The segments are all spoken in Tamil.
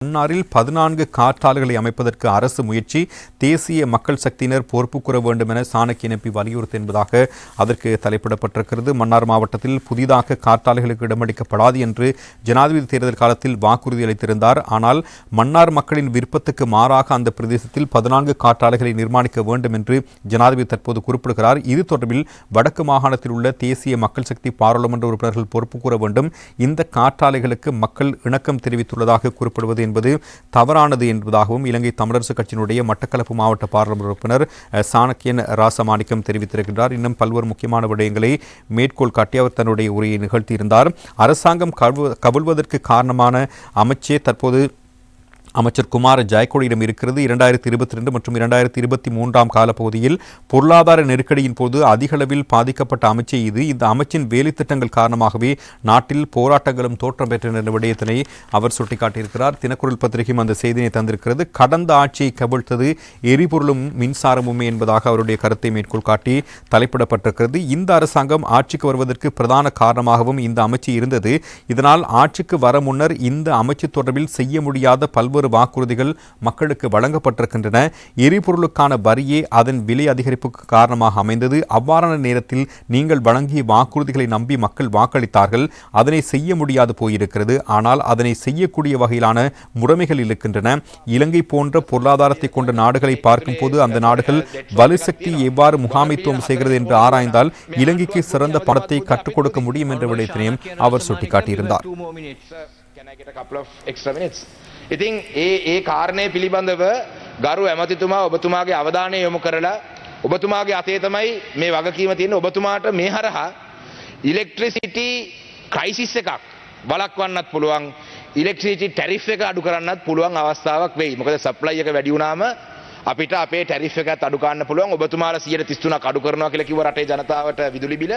மன்னாரில் 14 காற்றாலைகளை அமைப்பதற்கு அரசு முயற்சி, தேசிய மக்கள் சக்தியினர் பொறுப்பு கூற வேண்டும் என சாணக்கியன் எம்பி வலியுறுத்து என்பதாக அதற்கு தலைப்பிடப்பட்டிருக்கிறது. மன்னார் மாவட்டத்தில் புதிதாக காற்றாலைகளுக்கு இடமளிக்கப்படாது என்று ஜனாதிபதி தேர்தல் காலத்தில் வாக்குறுதி அளித்திருந்தார். ஆனால் மன்னார் மக்களின் விருப்பத்துக்கு மாறாக அந்த பிரதேசத்தில் 14 காற்றாலைகளை நிர்மாணிக்க வேண்டும் என்று ஜனாதிபதி தற்போது குறிப்பிடுகிறார். இது தொடர்பில் வடக்கு மாகாணத்தில் உள்ள தேசிய மக்கள் சக்தி பாராளுமன்ற உறுப்பினர்கள் பொறுப்பு கூற வேண்டும். இந்த காற்றாலைகளுக்கு மக்கள் இணக்கம் தெரிவித்துள்ளதாக குறிப்பிடுவது என்பது தவறானது என்பதாகவும் இலங்கை தமிழரசு கட்சியினுடைய மட்டக்களப்பு மாவட்ட பாராளுமன்ற உறுப்பினர் சாணக்கியன் ராசமாணிக்கம் தெரிவித்திருக்கிறார். இன்னும் பல்வேறு முக்கியமான விடயங்களை மேற்கோள் காட்டி அவர் தன்னுடைய உரையை நிகழ்த்தியிருந்தார். அரசாங்கம் கவிழ்வதற்கு காரணமான அமைச்சே தற்போது அமைச்சர் குமார ஜெயக்கொடியிடம் இருக்கிறது. 2022 மற்றும் 2023 காலப்பகுதியில் பொருளாதார நெருக்கடியின் போது அதிகளவில் பாதிக்கப்பட்ட அமைச்சே இது. இந்த அமைச்சின் வேலை திட்டங்கள் காரணமாகவே நாட்டில் போராட்டங்களும் தோற்றம் பெற்ற விடயத்தினை அவர் சுட்டிக்காட்டியிருக்கிறார். தினக்குரல் பத்திரிகையும் அந்த செய்தியை தந்திருக்கிறது. கடந்த ஆட்சியை கவிழ்த்தது எரிபொருளும் மின்சாரமுமே என்பதாக அவருடைய கருத்தை மேற்கோள் காட்டி தலைப்பிடப்பட்டிருக்கிறது. இந்த அரசாங்கம் ஆட்சிக்கு வருவதற்கு பிரதான காரணமாகவும் இந்த அமைச்சு இருந்தது. இதனால் ஆட்சிக்கு வர முன்னர் இந்த அமைச்சு தொடர்பில் செய்ய முடியாத பல்வேறு வாக்குறுதிகள் மக்களுக்கு வழங்கப்பட்டிருக்கின்றன. எரிபொருளுக்கான வரியே அதன் விலை அதிகரிப்புக்கு காரணமாக அமைந்தது. அவ்வாறான நேரத்தில் நீங்கள் வழங்கிய வாக்குறுதிகளை நம்பி மக்கள் வாக்களித்தார்கள். அதனை செய்ய முடியாது போயிருக்கிறது. ஆனால் அதனை செய்யக்கூடிய வகையிலான முறைமைகள் இருக்கின்றன. இலங்கை போன்ற பொருளாதாரத்தை கொண்ட நாடுகளை பார்க்கும் போது அந்த நாடுகள் வலுசக்தி எவ்வாறு முகாமைத்துவம் செய்கிறது என்று ஆராய்ந்தால் இலங்கைக்கு சிறந்த பணத்தை கற்றுக் கொடுக்க முடியும் என்ற விடயத்தினையும் அவர் சுட்டிக்காட்டியிருந்தார். ඉතින් ඒ කාරණය පිළිබඳව ගරු ඇමතිතුමා ඔබතුමාගේ අවධානය යොමු කරලා ඔබතුමාගේ අතේ තමයි මේ වගකීම තියෙන. ඔබතුමාට මේ හරහා ඉලෙක්ට්‍රිසිටි ක්‍රයිසිස් එකක් වළක්වන්නත් පුළුවන්, ඉලෙක්ට්‍රිසිටි ටැරිෆ් එක අඩු කරන්නත් පුළුවන් අවස්ථාවක් වෙයි. මොකද සප්ලයි එක වැඩි වුණාම අපිට අපේ ටැරිෆ් එකත් අඩු කරන්න පුළුවන්. ඔබතුමාලා 133ක් අඩු කරනවා කියලා කිව්ව රටේ ජනතාවට විදුලි බිල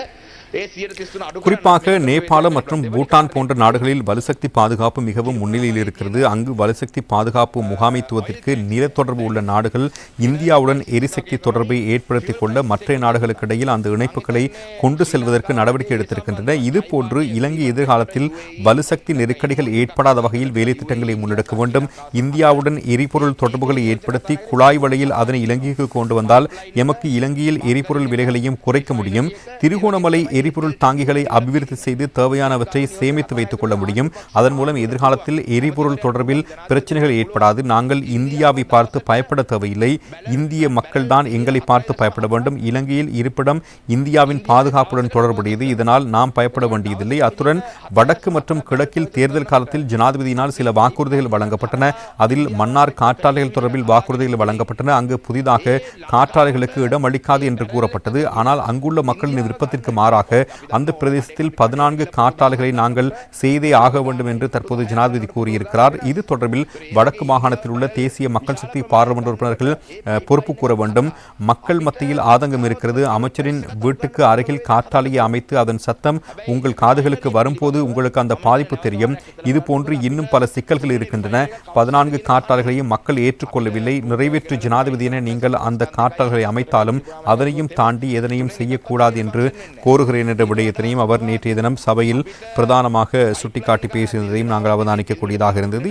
குறிப்பாக நேபாளம் மற்றும் பூட்டான் போன்ற நாடுகளில் வலுசக்தி பாதுகாப்பு மிகவும் முன்னிலையில் இருக்கிறது. அங்கு வலுசக்தி பாதுகாப்பு முகாமைத்துவத்திற்கு நில தொடர்பு உள்ள நாடுகள் இந்தியாவுடன் எரிசக்தி தொடர்பை ஏற்படுத்திக் கொள்ள மற்ற நாடுகளுக்கு இடையில் அந்த இணைப்புகளை கொண்டு செல்வதற்கு நடவடிக்கை எடுத்திருக்கின்றன. இதுபோன்று இலங்கை எதிர்காலத்தில் வலுசக்தி நெருக்கடிகள் ஏற்படாத வகையில் வேலை திட்டங்களை முன்னெடுக்க வேண்டும். இந்தியாவுடன் எரிபொருள் தொடர்புகளை ஏற்படுத்தி குழாய் வழியில் அதனை இலங்கைக்கு கொண்டு வந்தால் எமக்கு இலங்கையில் எரிபொருள் விலைகளையும் குறைக்க முடியும். திருகோணமலை எரிபொருள் தாங்கிகளை அபிவிருத்தி செய்து தேவையானவற்றை சேமித்து வைத்துக் கொள்ள முடியும். அதன் மூலம் எதிர்காலத்தில் எரிபொருள் தொடர்பில் பிரச்சனைகள் ஏற்படாது. நாங்கள் இந்தியாவை பார்த்து பயப்பட தேவையில்லை. இந்திய மக்கள் தான் எங்களை பார்த்து பயப்பட வேண்டும். இலங்கையில் இருப்பிடம் இந்தியாவின் பாதுகாப்புடன் தொடர்புடையது. இதனால் நாம் பயப்பட வேண்டியதில்லை. அத்துடன் வடக்கு மற்றும் கிழக்கில் தேர்தல் காலத்தில் ஜனாதிபதியினால் சில வாக்குறுதிகள் வழங்கப்பட்டன. அதில் மன்னார் காற்றாலைகள் தொடர்பில் வாக்குறுதிகள் வழங்கப்பட்டன. அங்கு புதிதாக காற்றாலைகளுக்கு இடம் அளிக்காது என்று கூறப்பட்டது. ஆனால் அங்குள்ள மக்களின் விருப்பத்திற்கு மாறாக அந்த பிரதேசத்தில் 14 காற்றாலைகளை நாங்கள் செய்தே ஆக வேண்டும் என்று தற்போது ஜனாதிபதி கூறியிருக்கிறார். இது தொடர்பில் வடக்கு மாகாணத்தில் உள்ள தேசிய மக்கள் சக்தி பாராளுமன்ற உறுப்பினர்கள் பொறுப்பு கூற வேண்டும். மக்கள் மத்தியில் ஆதங்கம் இருக்கிறது. அமைச்சரின் வீட்டுக்கு அருகில் காற்றாலையை அமைத்து அதன் சத்தம் உங்கள் காதுகளுக்கு வரும்போது உங்களுக்கு அந்த பாதிப்பு தெரியும். இதுபோன்று இன்னும் பல சிக்கல்கள் இருக்கின்றன. 14 காற்றாலைகளையும் மக்கள் ஏற்றுக்கொள்ளவில்லை. நிறைவேற்று ஜனாதிபதி என நீங்கள் அந்த காற்றாலைகளை அமைத்தாலும் அதனையும் தாண்டி எதனையும் செய்யக்கூடாது என்று கோருகிறேன் என்ற விடயத்தினையும் அவர் நேற்றைய தினம் சபையில் பிரதானமாக சுட்டிக்காட்டி பேசியதையும் நாங்கள் அவதானிக்கக்கூடியதாக இருந்தது.